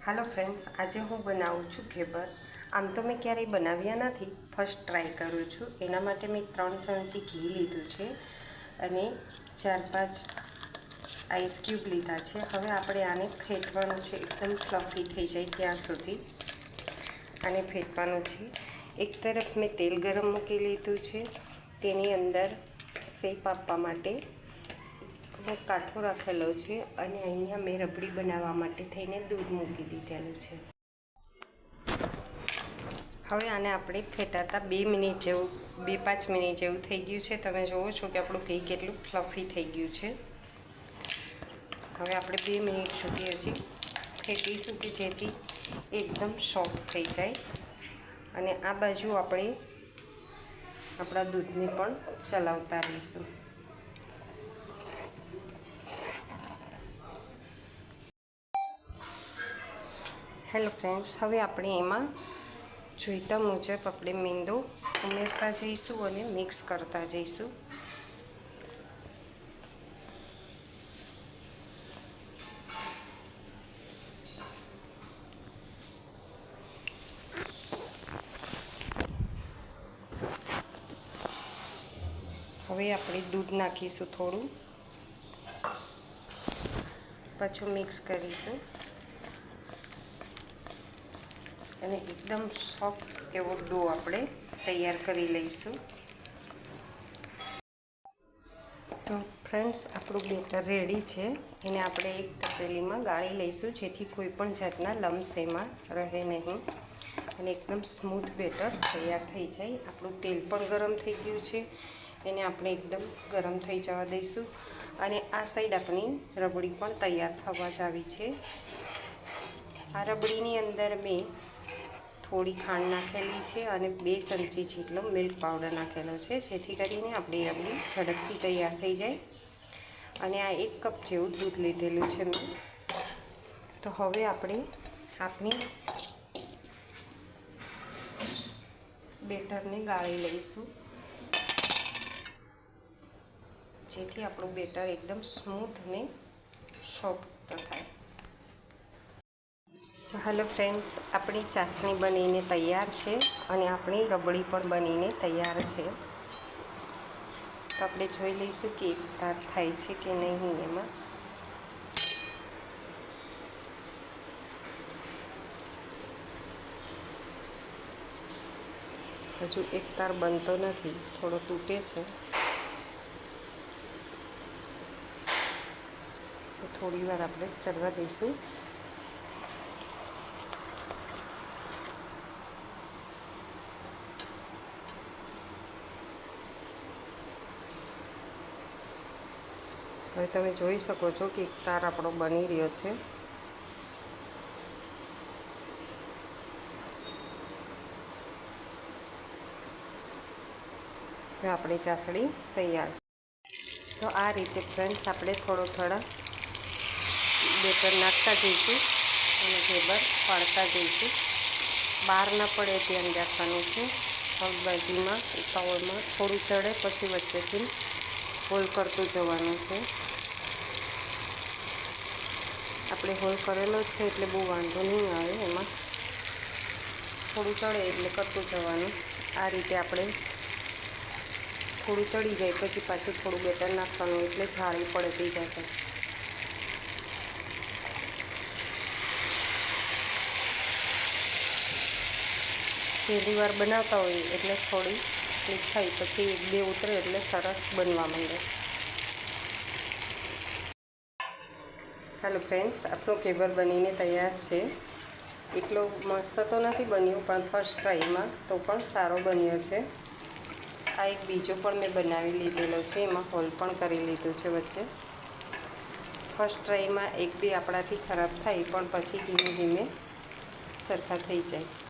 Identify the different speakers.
Speaker 1: Hello friends, आज हूँ बनाવું છું ખેબર। આમ તો મેં ક્યારેય બનાવ્યા નથી, ફર્સ્ટ ટ્રાય કરું છું। એના માટે મેં 3 ચમચી ઘી લીધું છે અને 4-5 આઈસ ક્યુબ લીધા છે। હવે આપણે આને ફેટવાનું છે, એકદમ ફ્લફી થઈ જાય ત્યાં સુધી આને ફેટવાનું છે। એક તરફ મેં તેલ ગરમ મૂકી લીધું છે, તેની અંદર શેપ આપવા માટે કાઠો રાખેલો છે અને અહીંયા મેં રબડી બનાવવા માટે થઈને દૂધ મૂકી દીધેલું છે। હવે આને આપણે ફેટાતા 2 મિનિટ જેવું 2-5 મિનિટ જેવું થઈ ગયું છે। તમે જોવો છો કે આપણું ઘી કેટલું ફ્લફી થઈ ગયું છે। હવે આપણે 2 મિનિટ સુધી હજી ફેટીશું કે જેથી એકદમ સોફ્ટ થઈ જાય અને આ બાજુ આપણે આપણા દૂધને પણ ચલાવતા રહીશું। હેલો ફ્રેન્ડ્સ, હવે આપણે એમાં જોઈતા મુજબ આપણે મેંદો ઉમેરતા જઈશું અને મિક્સ કરતા જઈશું। હવે આપણે દૂધ નાખીશું થોડું, પાછું મિક્સ કરીશું અને એકદમ સોફ્ટ એવો ડો આપણે તૈયાર કરી લઈશું। તો ફ્રેન્ડ્સ, આપણું બેટર રેડી છે। એને આપણે એક તપેલીમાં ગાળી લઈશું જેથી કોઈ પણ જાતના લમ્સ એમાં રહે નહીં અને એકદમ સ્મૂથ બેટર તૈયાર થઈ જાય। આપણું તેલ પણ ગરમ થઈ ગયું છે, એને આપણે એકદમ ગરમ થઈ જવા દઈશું અને આ સાઈડ આપણી રબડી પણ તૈયાર થવા જ આવી છે। આ રબડીની અંદર મેં થોડી ખાંડ નાખેલી છે અને 2 ચમચી જેટલો મિલ્ક પાવડર નાખેલો છે જેથી કરીને આપણી રબડી ઝડપથી તૈયાર થઈ જાય। અને આ 1 કપ જેવું દૂધ લીધેલું છે મેં। તો હવે આપણે આપણી બેટરને ગાળી લઈશું જેથી આપણું બેટર એકદમ સ્મૂથ અને સોફ્ટ થાય। હેલો ફ્રેન્ડ્સ, આપણી ચાસણી બનીને તૈયાર છે અને આપણી રબડી પણ બનીને તૈયાર છે। તો આપણે જોઈ લઈશું કે એકતાર થાય છે કે નહીં। એમાં હજુ એકતાર બનતો નથી, થોડો તૂટે છે। થોડી વાર આપણે ચડવા દઈશું। હવે તમે જોઈ શકો છો કે એકતાર આપણો બની રહ્યો છે। હવે આપણી ચાસણી તૈયાર છે। તો આ રીતે ફ્રેન્ડ્સ આપણે થોડા બેટર નાખતા જઈશું અને ખેબર પાડતા જઈશું। બહાર ના પડે ધ્યાન રાખવાનું છે। શાકભાજીમાં ઉતાવળમાં થોડું ચડે પછી વચ્ચેથી હોલ કરતું જવાનું છે। આપણે હોલ કરેલો છે એટલે બહુ વાંધો નહીં આવે, એમાં થોડું ચડે એટલે કરતું જવાનું। આ રીતે આપણે થોડું ચડી જાય પછી પાછું થોડું બેટર નાખવાનું એટલે જાળી પડતી જશે। પહેલી વાર બનાવતા હોઈએ એટલે થોડી સ્લીપ થાય, પછી 1-2 ઉતરે એટલે સરસ બનવા માંડે। હેલો ફ્રેન્ડ્સ, આપણો ખેબર બનીને તૈયાર છે। એટલો મસ્ત તો નથી બન્યો પણ ફર્સ્ટ ટ્રાયમાં તો પણ સારો બન્યો છે। આ એક બીજો પણ મેં બનાવી લીધેલો છે, એમાં હોલ પણ કરી લીધું છે વચ્ચે। ફર્સ્ટ ટ્રાયમાં 1-2 આપણાથી ખરાબ થાય પણ પછી ધીમે ધીમે સરખા થઈ જાય।